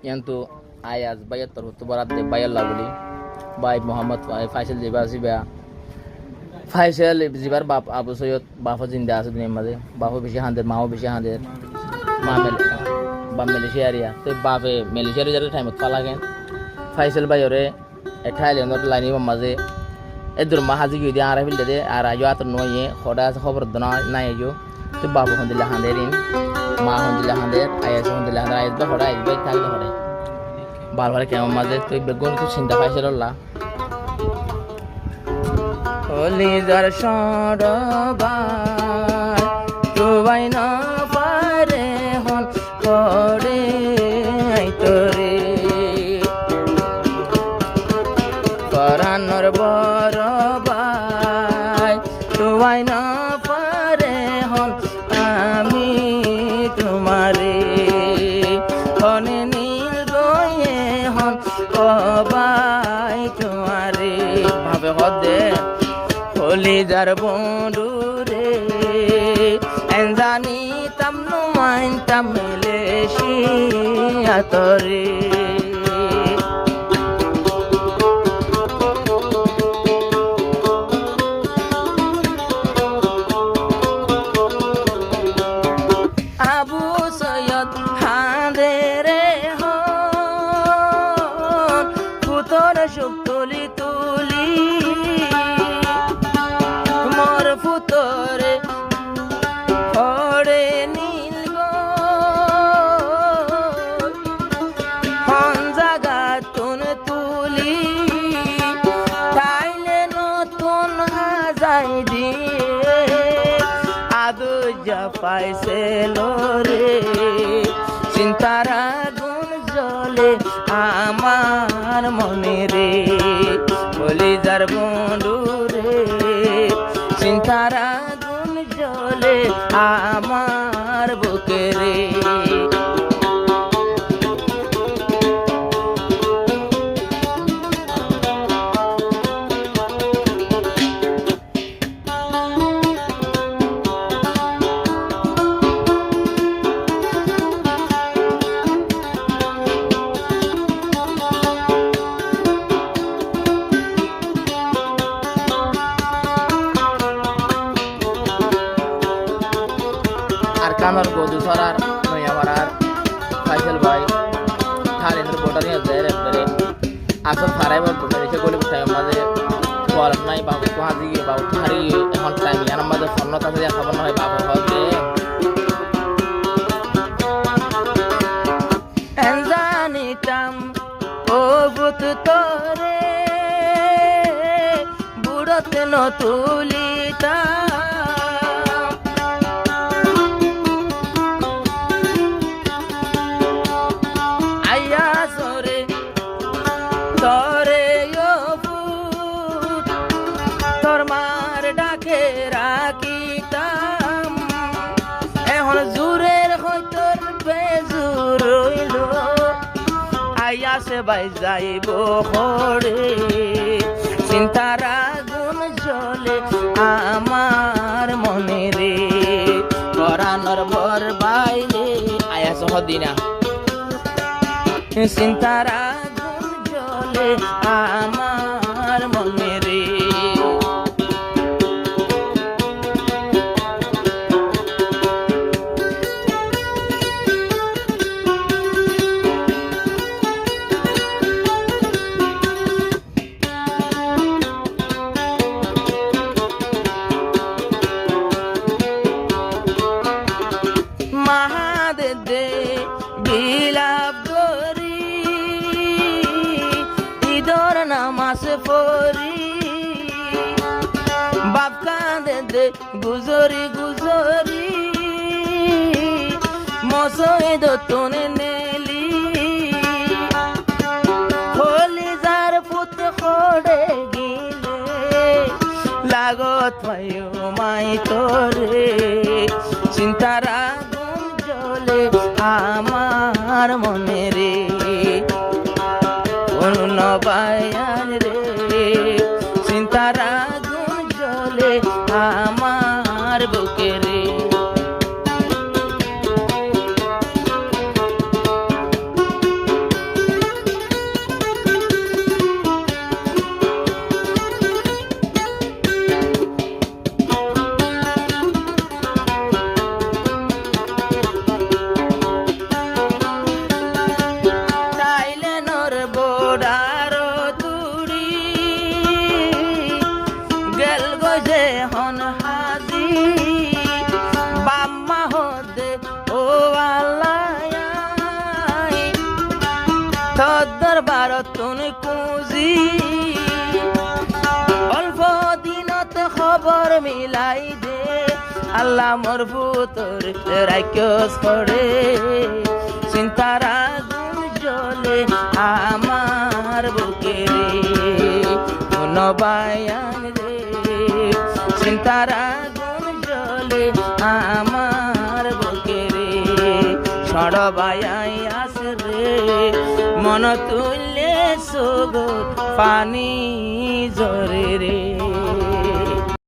কিন্তু আয়াজ বাইয়ার তরফ তো বরাদ দে বাইয়াল্লা বলি বাই মোহাম্মদ ফাইসেল জিবা ফাইসেল জিবার বাপ আবু সৈয়দ বাপও জিন্দা আছে দুনিয়ার মাঝে বাপও বেশি হাঁদের মাও বেশি হাঁদের মা বাপ মালয়েশিয়ারিয়া তো বাপে মালয়েশিয়ারি যারা টাইমত পালাগেন ফাইসেল বাইরে থাইল্যান্ডের লাইনি মাঝে এদুর মা হাজি গিয়ে দিয়ে আর ফিল দে আর আজও আত নয়ে খোদা খবর দনা নাই আজও তো বাপু হন্দিল্লা হাঁদেরিন মা হন্দিল্লা হাঁদের আয়াস হন্দিল্লা হাঁদের আয়াস বা খোদা আয়াস বাই থাকলে খোদাই ভালো ভালো কেমন মাঝে তুই বেগুন খুব চিন্তা ফাইসেল লা কলিজার সরবার তুই না পারে হন করে তোরে পরানোর বড় ভাই তুই না পারে হন আমি তোমারে হনে নীল গয়ে হন কবাই তোমারে ভাবে হদে কলিজার বন্ধু রে জানি তামনু মাইন তামলে শিয়াতরে আবু সৈয়দ হাঁদেরে হন পুতর সুখ তুলি তুলি মোর পুতরে হরে নীল হন জাগা তুন তুলি তাইলে নতুন হাজাই দিয়ে আদু যা পাইছে লোরে চিন্তার আগুন জ্বলে আমার মনে রে কলিজার বন্ধু রে চিন্তার আগুন জ্বলে আমার বুকে রে কানোর গদু সরার নয়ামারার ফাইসেল ভাই থাইল্যান্ডের বর্ডারে আছে একবারে আসল ফারাইবার মেরেছে গলি টাইম মাঝে ফল নাই বাবু তো হাজি গিয়ে বাবু হারি এখন টাইম ইয়ার মাঝে ফোন তাতে খবর নয় বাবু হবে জানিতাম ও বুত তোরে বুড়তে নতুলিতা তোর মার ডাকে রাখিতাম এখন জুরের হইতর বেজুর রইল আইয়াছে বাই যাইব হরে চিন্তার আগুন জ্বলে আমার মনে রে পরানোর বর বাইলে আয়াস হদিনা চিন্তার আগুন জ্বলে আমার মনে রে দে বিলাপ করি ঈদর নামাজ পড়ি বাপ কাঁদে দে গুজরি গুজরি মসজিদ তোনে নেলি হলি যার পুত খড়ে গিলে লাগত পাইও মাই তোরে চিন্তার আগুন জ্বলে আমার মনে রে অরুণ বায়ান রে চিন্তার আগুন জ্বলে আমার বুকে রে দরবার তুন কুজি অল্প দিনত খবর মিলাই দে আল্লাহ মোর পুতর রাইকস করে চিন্তার আগুন জ্বলে আমার বুকে রে কোন বায়ান রে চিন্তার আগুন জ্বলে আমার বুকে রে ছড় বায়াই আসে রে মন তুললে সুগো পানি জরে রে